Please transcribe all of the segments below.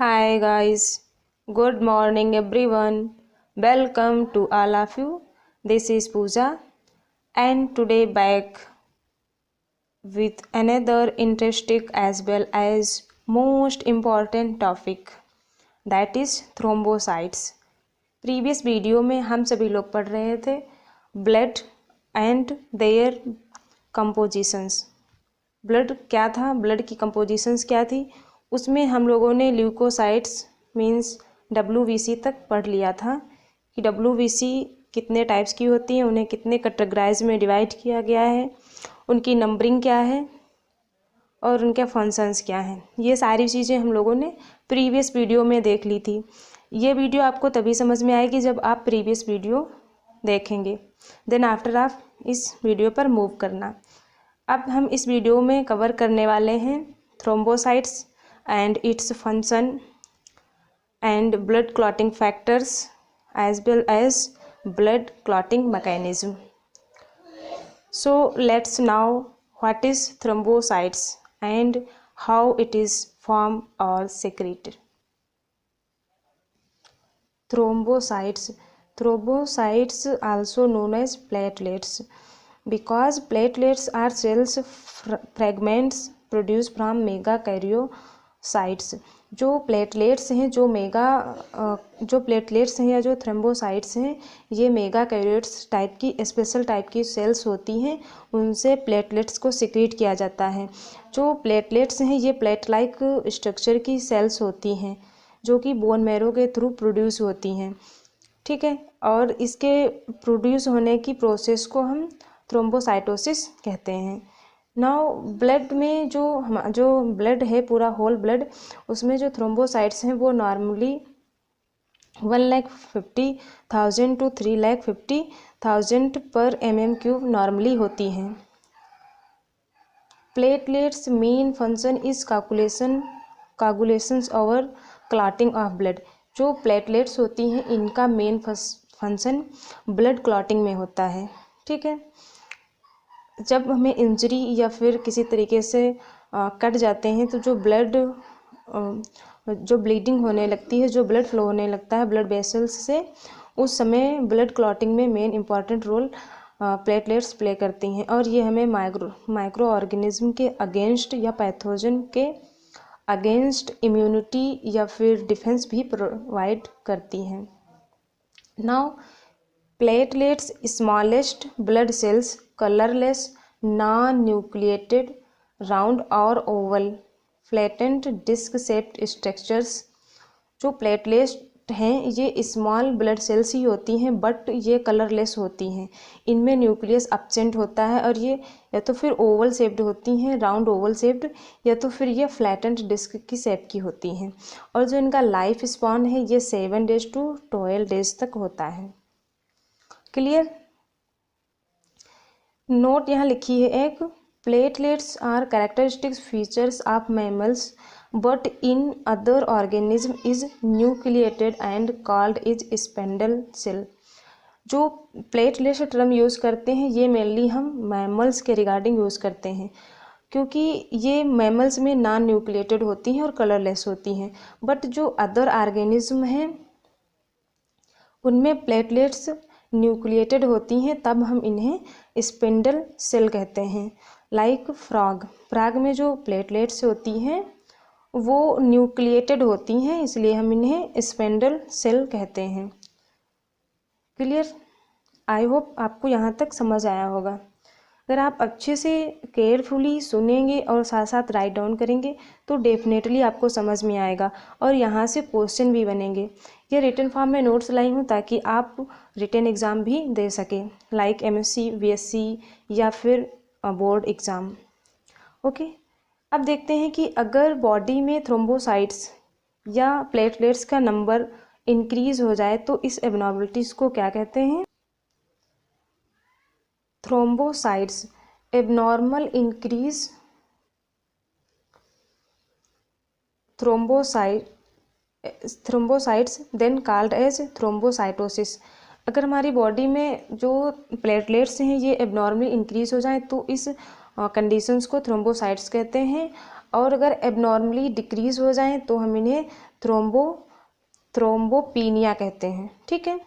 Hi guys, good morning everyone. Welcome to all of you. This is Pooja and today back with another interesting as well as most important topic that is thrombocytes. Previous video में हम सभी लोग पढ़ रहे थे blood and their compositions. Blood क्या था, blood की कंपोजिशंस क्या थी, उसमें हम लोगों ने ल्यूकोसाइट्स मींस WBC तक पढ़ लिया था कि WBC कितने टाइप्स की होती हैं, उन्हें कितने कैटेगराइज में डिवाइड किया गया है, उनकी नंबरिंग क्या है और उनके फंक्शंस क्या हैं। ये सारी चीज़ें हम लोगों ने प्रीवियस वीडियो में देख ली थी। ये वीडियो आपको तभी समझ में आएगी जब आप प्रीवियस वीडियो देखेंगे, देन आफ्टर आप इस वीडियो पर मूव करना। अब हम इस वीडियो में कवर करने वाले हैं thrombocytes and its function and blood clotting factors as well as blood clotting mechanism. So let's now what is thrombocytes and how it is formed or secreted. Thrombocytes also known as platelets because platelets are cells fragments produced from megakaryocytes. जो platelets हैं या जो thrombocytes हैं, ये मेगाकैरियोट्स type की special type की sales होती हैं, उनसे प्लेटलेट्स को सिक्रीट किया जाता है। जो प्लेटलेट्स हैं ये प्लेट लाइक स्ट्रक्चर की सेल्स होती हैं जो कि बोन मैरो के थ्रू प्रोड्यूस होती हैं, ठीक है। और इसके प्रोड्यूस होने की प्रोसेस को हम थ्रोम्बोसाइटोसिस कहते हैं। नाउ ब्लड में जो ब्लड है, पूरा होल ब्लड, उसमें जो थ्रोम्बोसाइट्स हैं वो नॉर्मली 1,50,000 to 3,50,000 पर mm³ नॉर्मली होती हैं। प्लेटलेट्स मेन फंक्शन इज कागुलेशंस और क्लॉटिंग ऑफ ब्लड। जो प्लेटलेट्स होती हैं इनका मेन फंक्शन ब्लड क्लॉटिंग में होता है, ठीक है। जब हमें इंजरी या फिर किसी तरीके से कट जाते हैं तो जो ब्लीडिंग होने लगती है, जो ब्लड फ्लो होने लगता है ब्लड वेसल्स से, उस समय ब्लड क्लॉटिंग में main important role platelets play करती हैं। और ये हमें माइक्रो ऑर्गेनिज्म के अगेंस्ट या पैथोजन के अगेंस्ट इम्यूनिटी या फिर डिफेंस भी प्रोवाइड करती हैं। Now platelets smallest blood cells, colourless, non-nucleated, round और oval, flattened disc shaped structures. जो प्लेटलेट हैं ये स्मॉल ब्लड सेल्स ही होती हैं बट ये कलरलेस होती हैं, इनमें न्यूक्लियस एब्सेंट होता है और ये या तो फिर ओवल शेप्ड होती हैं, राउंड ओवल शेप्ड, या तो फिर ये फ्लैटेंड डिस्क की शेप की होती हैं। और जो इनका लाइफ स्पॉन है ये 7 days to 12 days तक होता है। क्लियर? नोट यहाँ लिखी है एक, platelets are characteristic features of mammals but in other organism is nucleated and called is spindle cell. जो प्लेटलेट्स टर्म यूज़ करते हैं ये मेनली हम मैमल्स के रिगार्डिंग यूज़ करते हैं क्योंकि ये मैमल्स में नॉन न्यूक्लिएटेड होती हैं और कलरलेस होती हैं। बट जो अदर ऑर्गेनिज्म हैं उनमें प्लेटलेट्स न्यूक्लिएटेड होती हैं, तब हम इन्हें स्पिंडल सेल कहते हैं। लाइक फ्रॉग में जो प्लेटलेट्स होती हैं वो न्यूक्लिएटेड होती हैं, इसलिए हम इन्हें स्पिंडल सेल कहते हैं। क्लियर? आई होप आपको यहाँ तक समझ आया होगा। अगर आप अच्छे से केयरफुली सुनेंगे और साथ साथ राइट डाउन करेंगे तो डेफिनेटली आपको समझ में आएगा और यहाँ से क्वेश्चन भी बनेंगे। ये रिटन फॉर्म में नोट्स लाई हूँ ताकि आप रिटन एग्ज़ाम भी दे सकें, लाइक MSc, BSc या फिर बोर्ड एग्ज़ाम। ओके, अब देखते हैं कि अगर बॉडी में थ्रोम्बोसाइट्स या प्लेटलेट्स का नंबर इंक्रीज हो जाए तो इस एबनॉर्मलिटीज़ को क्या कहते हैं? Thrombocytes abnormal increase thrombocytes then called as thrombocytosis. अगर हमारी बॉडी में जो प्लेटलेट्स हैं ये एबनॉर्मली इंक्रीज हो जाए तो इस कंडीशंस को थ्रोम्बोसाइट्स कहते हैं। और अगर एबनॉर्मली डिक्रीज़ हो जाएं तो हम इन्हें थ्रोम्बोपीनिया कहते हैं। ठीक है,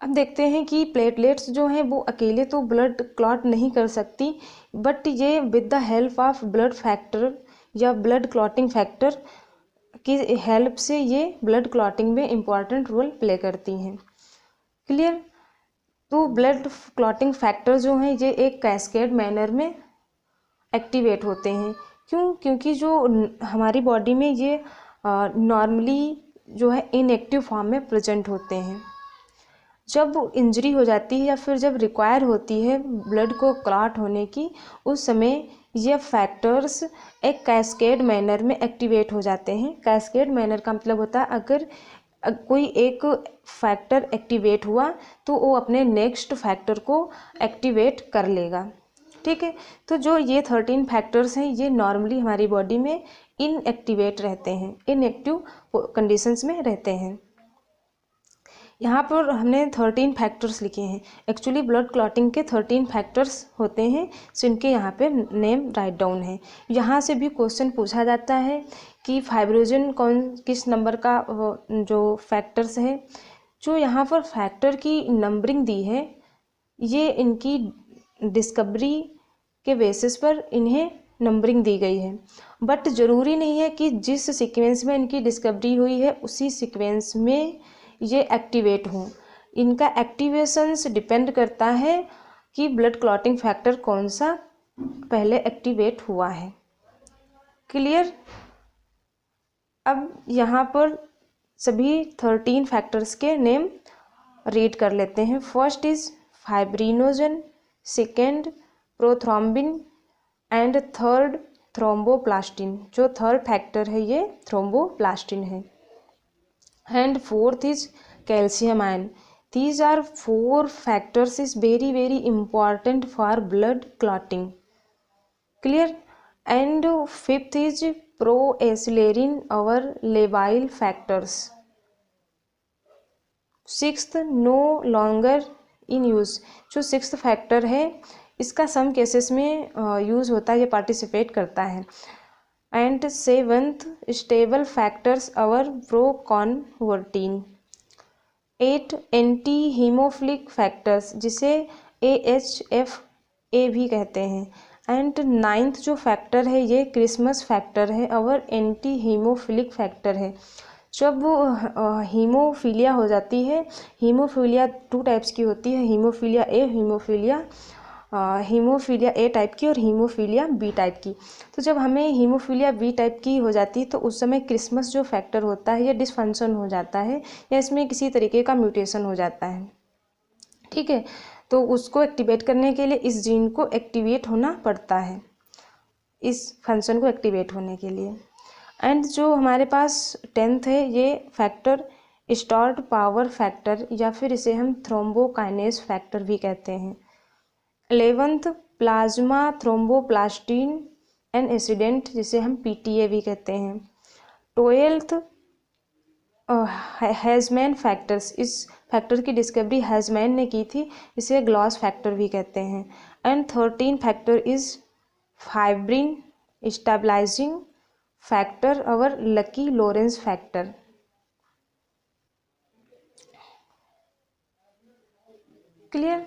अब देखते हैं कि प्लेटलेट्स जो हैं वो अकेले तो ब्लड क्लॉट नहीं कर सकती, बट ये with the help of blood factor या ब्लड क्लॉटिंग फैक्टर की हेल्प से ये ब्लड क्लॉटिंग में इम्पॉर्टेंट रोल प्ले करती हैं। क्लियर। तो ब्लड क्लॉटिंग फैक्टर जो हैं ये एक कैस्केड मैनर में एक्टिवेट होते हैं। क्यों? क्योंकि जो हमारी बॉडी में ये नॉर्मली जो है इनएक्टिव फॉर्म में प्रेजेंट होते हैं। जब इंजरी हो जाती है या फिर जब रिक्वायर होती है ब्लड को क्लॉट होने की, उस समय ये फैक्टर्स एक कैस्केड मैनर में एक्टिवेट हो जाते हैं। कैस्केड मैनर का मतलब होता है अगर कोई एक फैक्टर एक्टिवेट हुआ तो वो अपने नेक्स्ट फैक्टर को एक्टिवेट कर लेगा। ठीक है, तो जो ये 13 फैक्टर्स हैं ये नॉर्मली हमारी बॉडी में इनएक्टिवेट रहते हैं, इनएक्टिव कंडीशंस में रहते हैं। यहाँ पर हमने 13 फैक्टर्स लिखे हैं। एक्चुअली ब्लड क्लॉटिंग के 13 फैक्टर्स होते हैं, जिनके यहाँ पे नेम राइट डाउन है। यहाँ से भी क्वेश्चन पूछा जाता है कि फाइब्रोजन किस नंबर का जो फैक्टर्स है। जो यहाँ पर फैक्टर की नंबरिंग दी है ये इनकी डिस्कवरी के बेसिस पर इन्हें नंबरिंग दी गई है, बट ज़रूरी नहीं है कि जिस सीक्वेंस में इनकी डिस्कवरी हुई है उसी सीक्वेंस में ये एक्टिवेट हों। इनका एक्टिवेशंस डिपेंड करता है कि ब्लड क्लॉटिंग फैक्टर कौन सा पहले एक्टिवेट हुआ है। क्लियर। अब यहाँ पर सभी 13 फैक्टर्स के नेम रीड कर लेते हैं। First is fibrinogen, second prothrombin and third thromboplastin. जो थर्ड फैक्टर है ये थ्रोम्बोप्लास्टिन है। And fourth is calcium ion. These are 4 factors is very important for blood clotting. Clear. And fifth is proacyllerin or labile factors. Sixth no longer in use. जो sixth factor है इसका some cases में use होता है, ये participate करता है। And seventh stable factors or proconvertin. 8 anti haemophilic factors जिसे AHFA भी कहते हैं। एंड 9th जो फैक्टर है ये क्रिसमस फैक्टर है, अवर एंटी हीमोफिलिक फैक्टर है। जब हीमोफीलिया हो जाती है, हीमोफीलिया 2 टाइप्स की होती है, हीमोफीलिया ए टाइप की और हीमोफीलिया बी टाइप की। तो जब हमें हीमोफीलिया बी टाइप की हो जाती है तो उस समय क्रिसमस जो फैक्टर होता है ये डिसफंक्शन हो जाता है या इसमें किसी तरीके का म्यूटेशन हो जाता है। ठीक है, तो उसको एक्टिवेट करने के लिए इस जीन को एक्टिवेट होना पड़ता है, इस फंक्शन को एक्टिवेट होने के लिए। एंड जो हमारे पास 10th है ये फैक्टर स्टोर्ड पावर फैक्टर या फिर इसे हम थ्रोम्बोकाइनेस फैक्टर भी कहते हैं। 11th plasma thromboplastin and assistant जिसे हम PTA भी कहते हैं। 12th हैजमैन फैक्टर्स, इस फैक्टर की डिस्कवरी हैजमैन ने की थी, इसे ग्लॉस फैक्टर भी कहते हैं। And 13 factor is fibrin stabilising factor और लकी लॉरेंस फैक्टर। क्लियर।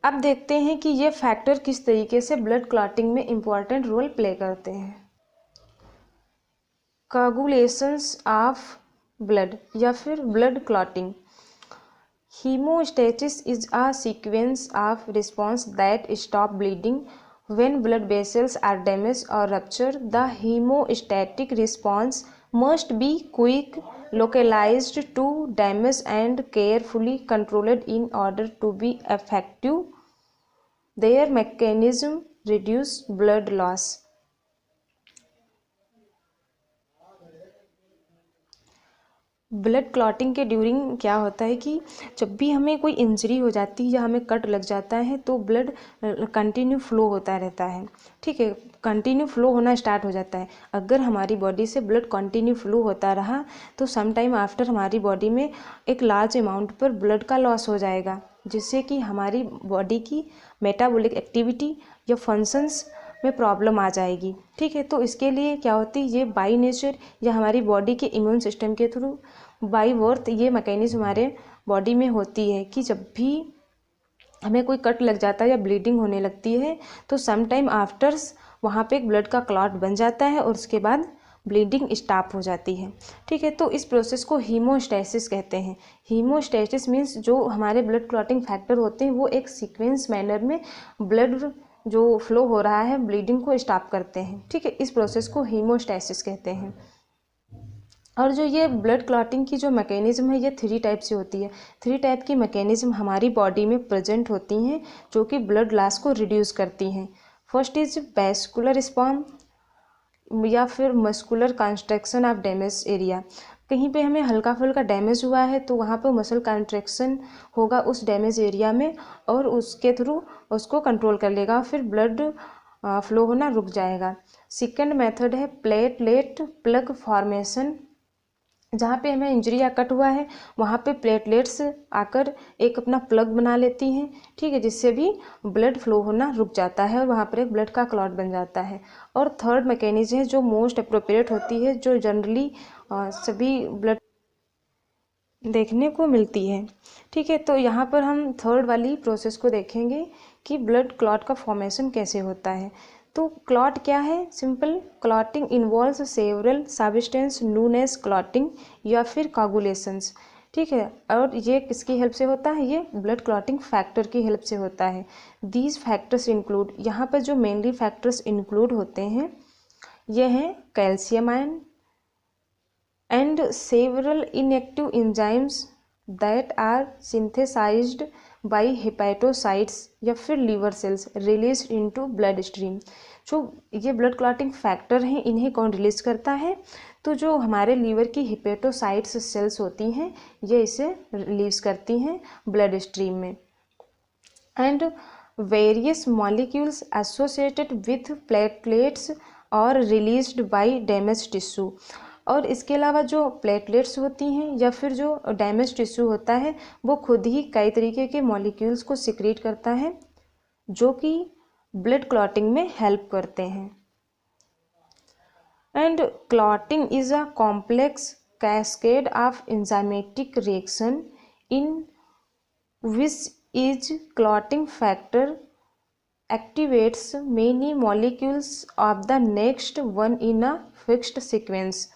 अब देखते हैं कि ये फैक्टर किस तरीके से ब्लड क्लॉटिंग में इम्पॉर्टेंट रोल प्ले करते हैं। कोगुलेशंस ऑफ ब्लड या फिर blood clotting. Haemostasis is a sequence of response that stop bleeding when blood vessels are damaged or ruptured. The hemostatic response must be quick, localized to damage and carefully controlled in order to be effective. Their mechanism reduce blood loss. Blood clotting के during क्या होता है कि जब भी हमें कोई injury हो जाती है या हमें कट लग जाता है तो ब्लड कंटिन्यू फ्लो होता रहता है। ठीक है, कंटिन्यू फ्लो होना स्टार्ट हो जाता है। अगर हमारी बॉडी से ब्लड कंटिन्यू फ्लो होता रहा तो सम टाइम आफ्टर हमारी बॉडी में एक लार्ज अमाउंट पर ब्लड का लॉस हो जाएगा, जिससे कि हमारी बॉडी की मेटाबॉलिक एक्टिविटी या फंक्शंस में प्रॉब्लम आ जाएगी। ठीक है, तो इसके लिए क्या होती है, ये बाई नेचर या हमारी बॉडी के इम्यून सिस्टम के थ्रू बाई बर्थ ये मैकेनिज्म हमारे बॉडी में होती है कि जब भी हमें कोई कट लग जाता है या ब्लीडिंग होने लगती है तो सम टाइम आफ्टर्स वहाँ पे एक ब्लड का क्लॉट बन जाता है और उसके बाद ब्लीडिंग स्टॉप हो जाती है। ठीक है, तो इस प्रोसेस को हीमोस्टैसिस कहते हैं। हीमोस्टैसिस मीन्स जो हमारे ब्लड क्लॉटिंग फैक्टर होते हैं वो एक सीक्वेंस मैनर में ब्लड जो फ्लो हो रहा है ब्लीडिंग को स्टॉप करते हैं। ठीक है, इस प्रोसेस को हीमोस्टैसिस कहते हैं। और जो ये ब्लड क्लॉटिंग की जो मैकेनिज्म है ये 3 टाइप से होती है। 3 टाइप की मैकेनिज्म हमारी बॉडी में प्रेजेंट होती हैं जो कि ब्लड लॉस को रिड्यूस करती हैं। फर्स्ट इज वैस्कुलर स्पॉम या फिर muscular construction of damage area. कहीं पे हमें हल्का फुल्का डैमेज हुआ है तो वहाँ पे मसल कंट्रैक्शन होगा उस डैमेज एरिया में और उसके थ्रू उसको कंट्रोल कर लेगा, फिर ब्लड फ्लो होना रुक जाएगा। सेकंड मेथड है प्लेटलेट प्लग फॉर्मेशन। जहाँ पे हमें इंजरी या कट हुआ है वहाँ पे प्लेटलेट्स आकर एक अपना प्लग बना लेती हैं। ठीक है, जिससे भी ब्लड फ्लो होना रुक जाता है और वहाँ पर एक ब्लड का क्लॉट बन जाता है। और थर्ड मैकेनिज्म है जो मोस्ट अप्रोप्रिएट होती है, जो जनरली सभी ब्लड देखने को मिलती है। ठीक है, तो यहाँ पर हम थर्ड वाली प्रोसेस को देखेंगे कि ब्लड क्लॉट का फॉर्मेशन कैसे होता है। तो क्लॉट क्या है, simple clotting involves several substance known as clotting या फिर कोगुलेशंस। ठीक है, और ये किसकी हेल्प से होता है, ये ब्लड क्लॉटिंग फैक्टर की हेल्प से होता है। दीज फैक्टर्स इंक्लूड, यहाँ पर जो मेनली फैक्टर्स इंक्लूड होते हैं ये हैं calcium ion and several inactive enzymes that are synthesized by hepatocytes या फिर liver cells released into blood stream। जो ये ब्लड क्लॉटिंग फैक्टर हैं इन्हें कौन रिलीज करता है, तो जो हमारे लीवर की हिपेटोसाइट्स सेल्स होती हैं ये इसे रिलीज करती हैं ब्लड स्ट्रीम में। And various molecules associated with platelets और रिलीज्ड बाय डैमेज टिश्यू। और इसके अलावा जो प्लेटलेट्स होती हैं या फिर जो डैमेज टिश्यू होता है वो खुद ही कई तरीके के मॉलिक्यूल्स को सिक्रीट करता है जो कि ब्लड क्लॉटिंग में हेल्प करते हैं। And clotting is a complex cascade of enzymatic reaction in which is clotting factor activates many molecules of the next one in a fixed sequence।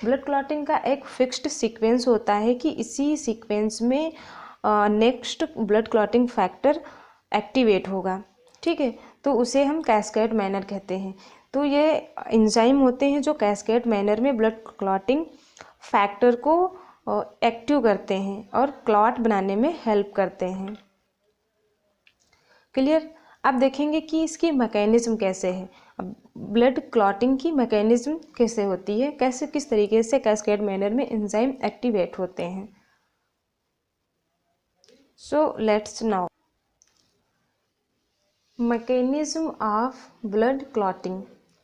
Blood clotting का एक fixed sequence होता है कि इसी sequence में next blood clotting factor activate होगा। ठीक है, तो उसे हम कैस्केड मैनर कहते हैं। तो ये एंजाइम होते हैं जो कैस्केड मैनर में ब्लड क्लॉटिंग फैक्टर को एक्टिव करते हैं और क्लॉट बनाने में हेल्प करते हैं। क्लियर। अब देखेंगे कि इसकी मैकेनिज्म कैसे है। अब ब्लड क्लॉटिंग की मैकेनिज्म कैसे होती है, कैसे किस तरीके से कैस्केड मैनर में एंजाइम एक्टिवेट होते हैं। So let's now mechanism of blood clotting.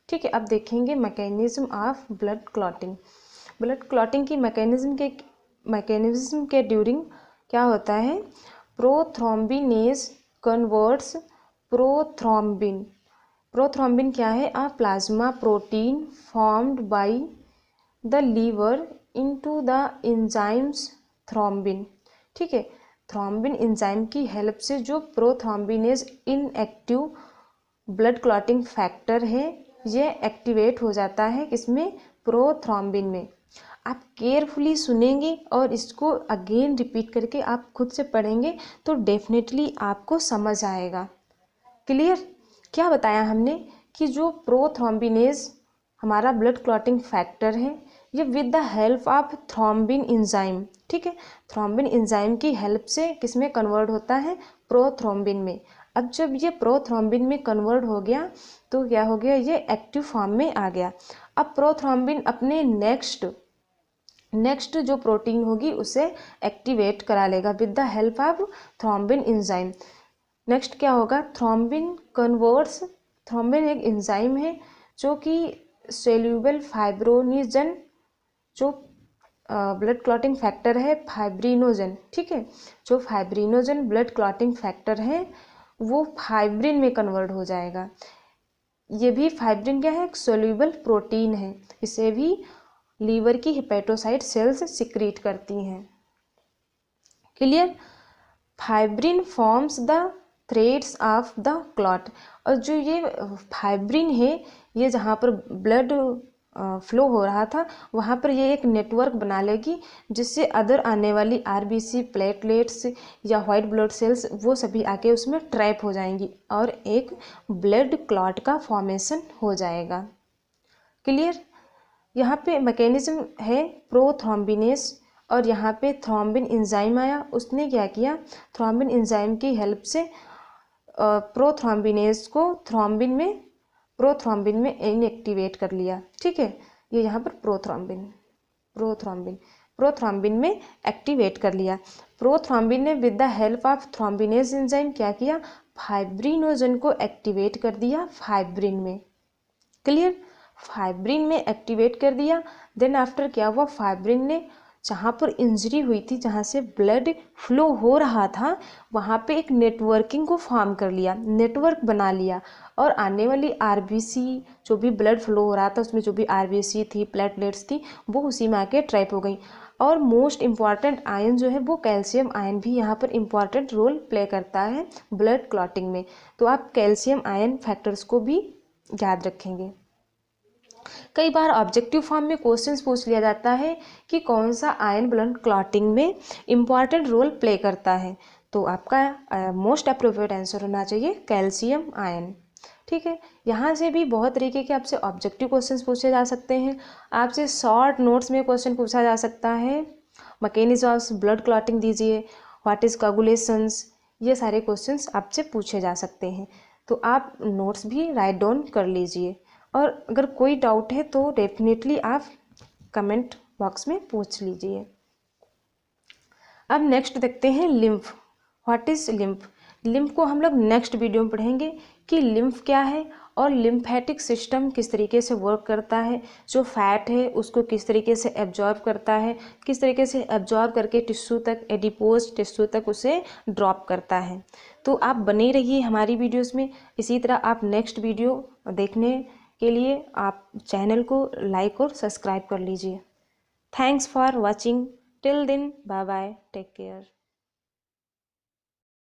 ठीक है, अब देखेंगे mechanism of blood clotting. Blood clotting की मैकेनिज्म के ड्यूरिंग क्या होता है, प्रोथ्रोम्बिनेज कन्वर्ट्स प्रोथ्रोम्बिन। प्रोथ्रोम्बिन क्या है, a plasma protein formed by the liver into the enzymes thrombin. ठीक है, थ्रोम्बिन एंजाइम की हेल्प से जो prothrombinase inactive blood clotting factor है ये एक्टिवेट हो जाता है किसमें, प्रोथ्रोम्बिन में। आप केयरफुली सुनेंगे और इसको अगेन रिपीट करके आप खुद से पढ़ेंगे तो डेफिनेटली आपको समझ आएगा। क्लियर। क्या बताया हमने कि जो प्रोथ्रोम्बिनेज हमारा ब्लड क्लॉटिंग फैक्टर है ये with the help of thrombin enzyme. ठीक है, थ्रोम्बिन एंजाइम की हेल्प से किसमें कन्वर्ट होता है, प्रोथ्रोम्बिन में। अब जब ये प्रोथ्रोम्बिन में कन्वर्ट हो गया तो क्या हो गया, ये एक्टिव फॉर्म में आ गया। अब प्रोथ्रोम्बिन अपने नेक्स्ट जो प्रोटीन होगी उसे एक्टिवेट करा लेगा with the help of thrombin enzyme. Next क्या होगा, थ्रोम्बिन कन्वर्ट्स। थ्रोम्बिन एक एंजाइम है जो कि सोल्यूबल फाइब्रोनिजन, जो ब्लड क्लॉटिंग फैक्टर है फाइब्रिनोजन। ठीक है, जो फाइब्रिनोजन ब्लड क्लॉटिंग फैक्टर है वो फाइब्रिन में कन्वर्ट हो जाएगा। ये भी फाइब्रिन क्या है, एक सोल्यूबल प्रोटीन है, इसे भी लीवर की हेपेटोसाइट सेल्स सिक्रीट करती हैं। Clear. Fibrin forms the threads of the clot, और जो ये फाइब्रिन है ये जहाँ पर ब्लड फ्लो हो रहा था वहाँ पर ये एक नेटवर्क बना लेगी, जिससे अदर आने वाली आरबीसी, प्लेटलेट्स या वाइट ब्लड सेल्स वो सभी आके उसमें ट्रैप हो जाएंगी और एक ब्लड क्लॉट का फॉर्मेशन हो जाएगा। क्लियर। यहाँ पे मैकेनिज्म है प्रोथ्रोम्बिनेस, और यहाँ पे थ्रोम्बिन एंजाइम आया, उसने क्या किया, थ्रोम्बिन एंजाइम की हेल्प से प्रोथ्रोम्बिनेस को प्रोथ्रोम्बिन में इनएक्टिवेट कर लिया। ठीक है, ये यहाँ पर प्रोथ्रोम्बिन में एक्टिवेट कर लिया। प्रोथ्रोम्बिन ने with the help of thrombinase enzyme क्या किया, फाइब्रिनोजन को एक्टिवेट कर दिया फाइब्रिन में। क्लियर। फाइब्रिन में एक्टिवेट कर दिया। देन आफ्टर क्या हुआ, फाइब्रिन ने जहाँ पर इंजरी हुई थी, जहाँ से ब्लड फ्लो हो रहा था, वहाँ पे एक नेटवर्किंग को फॉर्म कर लिया, नेटवर्क बना लिया, और आने वाली आरबीसी, जो भी ब्लड फ्लो हो रहा था उसमें जो भी आरबीसी थी, प्लेटलेट्स थी, वो उसी में आके ट्रैप हो गई। और मोस्ट इम्पॉर्टेंट आयन जो है वो कैल्शियम आयन भी यहाँ पर इम्पॉर्टेंट रोल प्ले करता है ब्लड क्लॉटिंग में। तो आप कैल्शियम आयन फैक्टर्स को भी याद रखेंगे। कई बार ऑब्जेक्टिव फॉर्म में क्वेश्चंस पूछ लिया जाता है कि कौन सा आयन ब्लड क्लॉटिंग में इम्पॉर्टेंट रोल प्ले करता है, तो आपका मोस्ट अप्रोप्रिएट आंसर होना चाहिए कैल्शियम आयन। ठीक है, यहाँ से भी बहुत तरीके के आपसे ऑब्जेक्टिव क्वेश्चंस पूछे जा सकते हैं। आपसे शॉर्ट नोट्स में क्वेश्चन पूछा जा सकता है, मैकेनिज्म ऑफ ब्लड क्लॉटिंग दीजिए, व्हाट इज कोगुलेशंस, ये सारे क्वेश्चंस आपसे पूछे जा सकते हैं। तो आप नोट्स भी राइट डाउन कर लीजिए, और अगर कोई डाउट है तो डेफिनेटली आप कमेंट बॉक्स में पूछ लीजिए। अब नेक्स्ट देखते हैं lymph. What is lymph. Lymph को हम लोग नेक्स्ट वीडियो में पढ़ेंगे कि लिम्फ क्या है और लिम्फेटिक सिस्टम किस तरीके से वर्क करता है, जो फैट है उसको किस तरीके से एब्जॉर्ब करता है, किस तरीके से एब्जॉर्ब करके टिश्यू तक, एडिपोज टिश्यू तक उसे ड्रॉप करता है। तो आप बने रहिए हमारी वीडियोस में। इसी तरह आप नेक्स्ट वीडियो देखने के लिए आप चैनल को लाइक और सब्सक्राइब कर लीजिए। Thanks for watching, till then bye bye, take care.